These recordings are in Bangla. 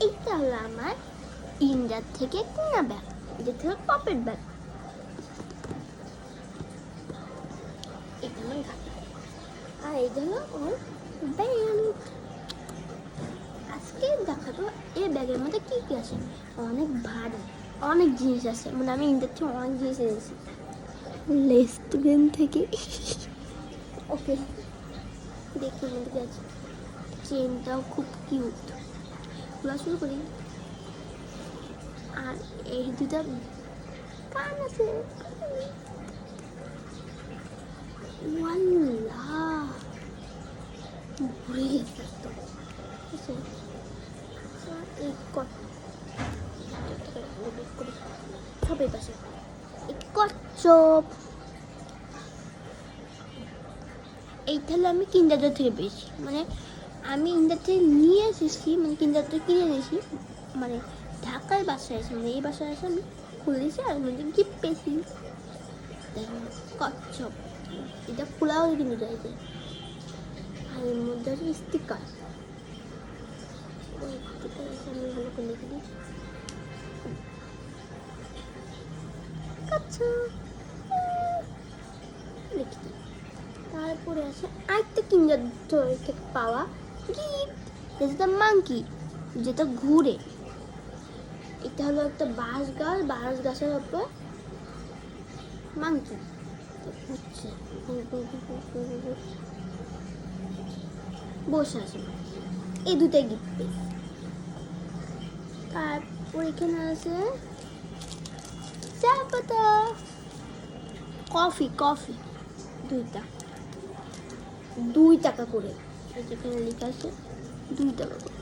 এইটা হলো আমার ইন্ডিয়ার থেকে কেনা ব্যাগ, যেটা হলো পকেট ব্যাগ। এটা আমার ঘাটা, আর এইটা হলো ওর ব্যাগ। আজকে দেখাবো এই ব্যাগের মধ্যে কি কি আছে। অনেক ভারী, অনেক জিনিস আছে, মানে আমি ইন্ডিয়ার থেকে অনেক জিনিস এনেছি রেস্টুরেন্ট থেকে। ওকে, দেখি মধ্যে কি আছে। চেনটাও খুব কিউট, খোলা শুরু করি। আর এই দুটা কান আছে। ওয়াল্লাহ, ঘুরে গেছে তো। এই সবাই পাশে এই কচ্ছপ, এইটা হলো আমি কিন্ডারজয় থেকে পেয়েছি। মানে আমি ইন্ডিয়া থেকে নিয়ে এসেছি, মানে কিন্ডার থেকে কিনে এনেছি, মানে ঢাকায় বাসায় আছে, মানে এই বাসায় আছে আমি খুলে দিয়েছি আর মধ্যে গিফট পেয়েছি। কচ্ছপ, এটা খোলাও কিন্তু যায় যে, আর এর মধ্যে আছে স্টিকার। আমি ভালো করে লিখে দিই কচ্ছপ, লিখে দিই। তারপরে আছে আরেকটা কিন্ডার থেকে পাওয়া গিফট, যেটা মাঙ্কি, যেটা ঘুরে। এটা হলো একটা বাঁশ গাছ, বাঁশ গাছের উপর মাঙ্কি ঘুরছে, বসে আছে। এই দুটাই গিফট পেয়েছি। তারপর এখানে আছে চা পাতা, কফি, কফি দুইটা, 2 টাকা করে, যেখানে লেখা আছে 2 টাকা করে।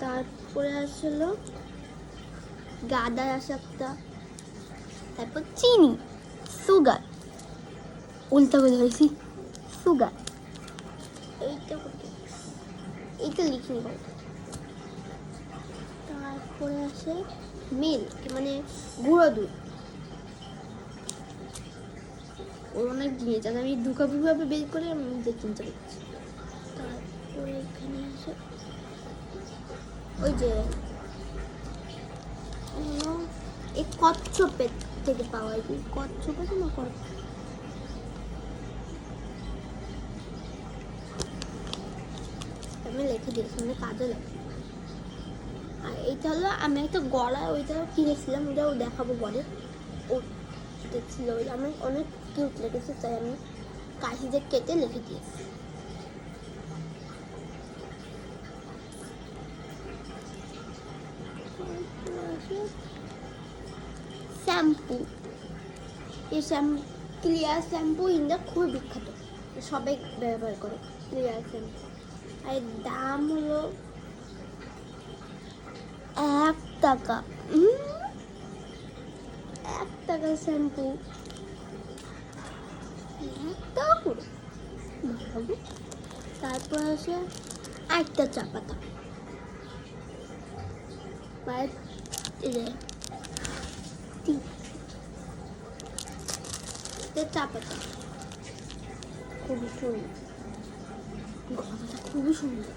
তারপরে আসলো গাদার আছে একটা, তারপর চিনি, সুগার, উল্টা করে ধরেছি, সুগার। এইটা লিখিনি বল। তারপরে আছে মিল্ক, মানে গুঁড়ো দুধ। ওর অনেক জিনিস আছে, আমি দুভাবে বের করে আমি নিজে চিন্তা করছি। তারপরে এখানে আছে ওই যে এই কচ্ছপের থেকে পাওয়া যায়, কচ্ছপ আছে না, আমি লিখে দিয়েছি, মানে কাজে লাগে। আর এইটা হলো আমি একটা গলা, ওইটা কিনেছিলাম, ওটাও দেখাবো পরে। ও দেখছিল, ওই আমার অনেক কিউট লেগেছে, তাই আমি কাশি দিয়ে কেটে লিখে দিয়েছি। শ্যাম্পু, এই ক্লিয়ার শ্যাম্পু ইন্ডিয়া খুবই বিখ্যাত, সবাই ব্যবহার করে ক্লিয়ার শ্যাম্পু। আর এর দাম হলো 1 টাকা। 1 টাকা শ্যাম্পু, 1 টাকা করে ভালো। তারপর আছে একটা চা পাতা, চা পাতা খুবই সুন্দর, গলাটা খুবই সুন্দর।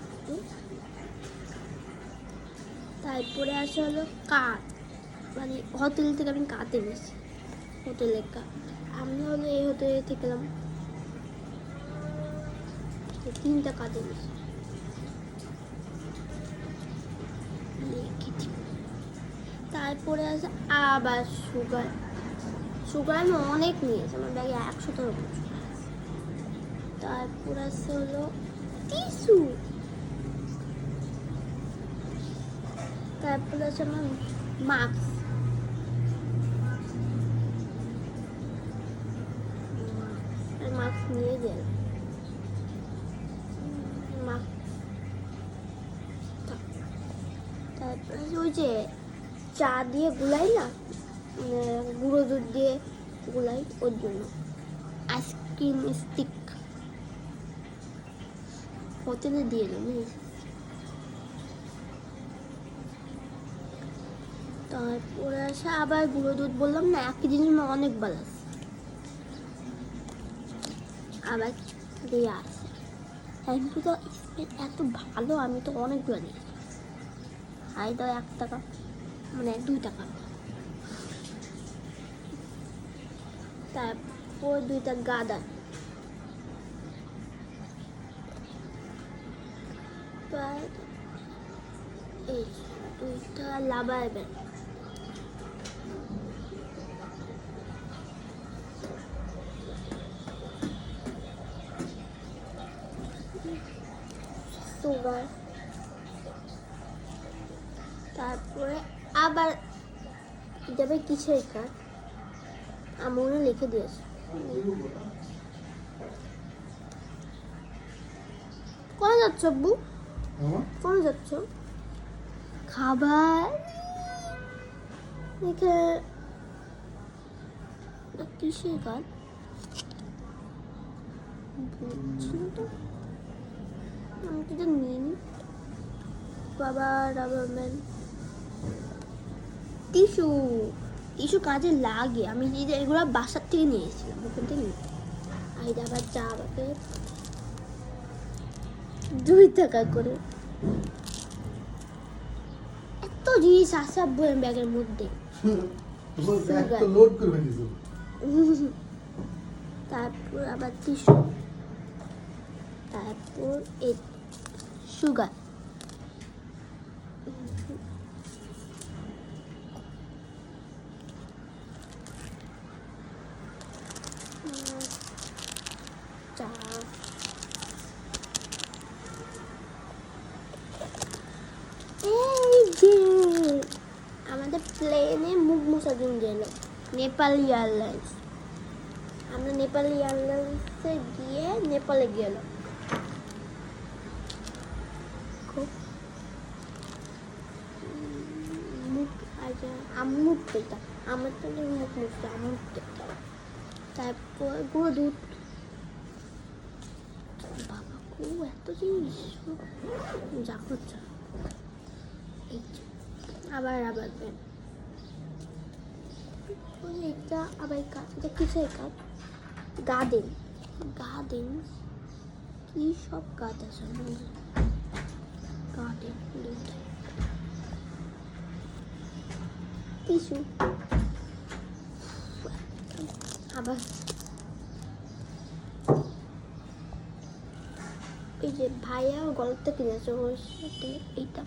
তারপরে আসে হলো কাঠ, মানে হোটেল থেকে আমি কাঠ এনেছি, হোটেলের কাঠ। আমি হলো এই হোটেলে থেকেলাম, 3টা কাঠ এনেছি। তারপরে আছে আবার সুগার, সুগার আমি অনেক নিয়েছি, আমার ব্যাগে 100টার উপর। তারপর আছে হলো টিস্যু, তারপর আছে আমার মাস্ক, মাস্ক নিয়ে গেল, মাস্ক। তারপর ওই যে চা দিয়ে গুলাই না, গুঁড়ো দুধ দিয়ে গুলাই, ওর জন্য আইসক্রিম স্টিক হোটেলে দিয়ে এলাম। তারপরে আসে আবার গুঁড়ো দুধ, বললাম না একই জিনিস অনেক বালাস। আবার দিয়ে আসে শ্যাম্পুটা এত ভালো, আমি তো অনেকগুলো নিয়েছি। আর দাও 1 টাকা, মানে 2 টাকা। তারপর 2টা গাদা, এই 2টা লাভার ব্যান্ড, সুগার। তারপরে আবার যাবে কিসের কার্ড, আমনে লিখে দিয়েছে। কোথায় যাচ্ছ আব্বু? কোথায় যাচ্ছ? খাবার দেখে কিসের কার্ড বুঝছি না তো, আমি তো নিয়ে নি। বাবা রাবার ম্যান, টিস্যু, টিস্যু কাজে লাগে। আমি এগুলো বাসার থেকে নিয়ে এসেছিলাম, ওখান থেকে নিয়ে। আর আবার চা প্যাকেট 2 টাকা করে। এত জিনিস আছে ব্যাগের মধ্যে। তারপর আবার টিস্যু, তারপর এই সুগার, চা, এই যে আমাদের প্লেনে মুখ মোছার জন্য এলো নেপাল এয়ারলাইন্স। আমরা নেপাল এয়ারলাইন্সে গিয়ে নেপালে গেল। মুখ আচ্ছা আমুক পেটা, আমার তো মুখ মুছতে আমুক পেটা। তারপর গুঁড়ো দুধ, বাবা খুব এত জিনিস যা করছে। আবার আবার পেন, এটা আবার কাজ, এটা কিসের কাজ? গার্ডেন, গার্ডেন কি সব কাজ আছে গার্ডেন। টিস্যু, আবার এই যে ভাইয়া গল্পটা কিনেছে ওর সাথে, এইটা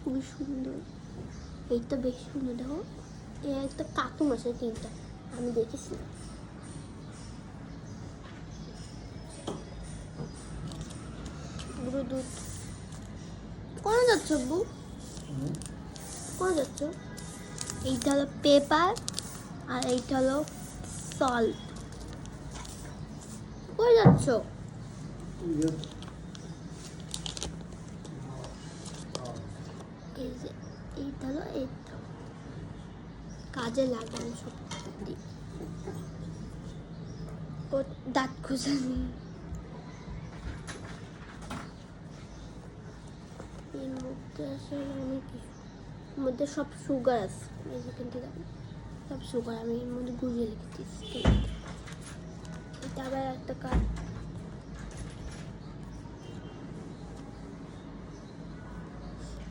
খুবই সুন্দর। এইটা বেশ সুন্দর, দেখো এর একটা কার্টুন আছে 3টা, আমি দেখেছি। গুঁড়ো দুধ। কোথায় যাচ্ছ আব্বু? কোথায় যাচ্ছ? এইটা হলো পেপার আর এইটা হলো সল্ট। কোথায় যাচ্ছ? এই যে এইটা হলো, এইটা কাজে লাগানো সব দিই। ও দাঁত খোঁজানি, এর মধ্যে আসলে অনেক কিছু, এর মধ্যে সব সুগার আছে। এই যেখান থেকে সব সুগার আমি এর মধ্যে গুলিয়ে রেখেছি। এটা আবার একটা কার্ড,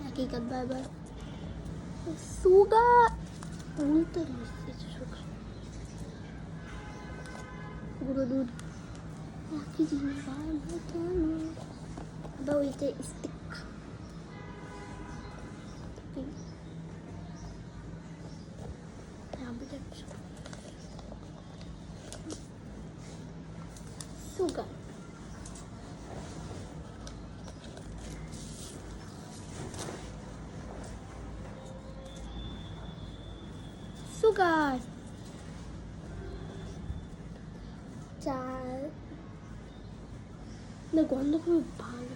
একই কার্ড বারবার। সুগার অনেকটা মিশিয়েছে, সুগার, গুঁড়ো দুধ, একই জিনিস বারবার কেন? আবার ওইটা স্টিক, সুগার, সুগার, চাল না, গন্ধ খুবই ভালো।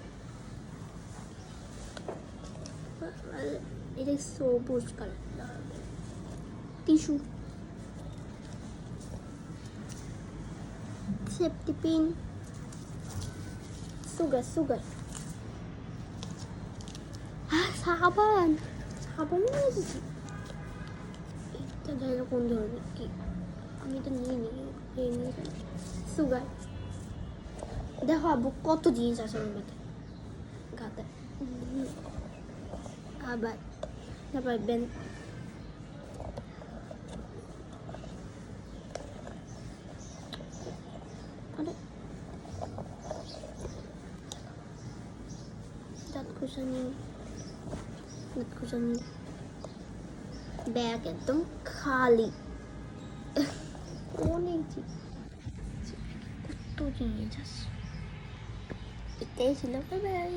এটা সবুজ colour. Tissue, safety pin, sugar, sugar, সাবান, সাবান নিয়েছি। এটা ধরো কোন ধরনের কি, আমি তো নিয়ে নিই। সুগার, দেখো আব্বু কত জিনিস আছে ওর মধ্যে গাতে আবার তারপর বেন দাঁত কুচানি ব্যাগ একদম খালি অনেক কত জিনিস আছে এটাই ছিল বাই বাই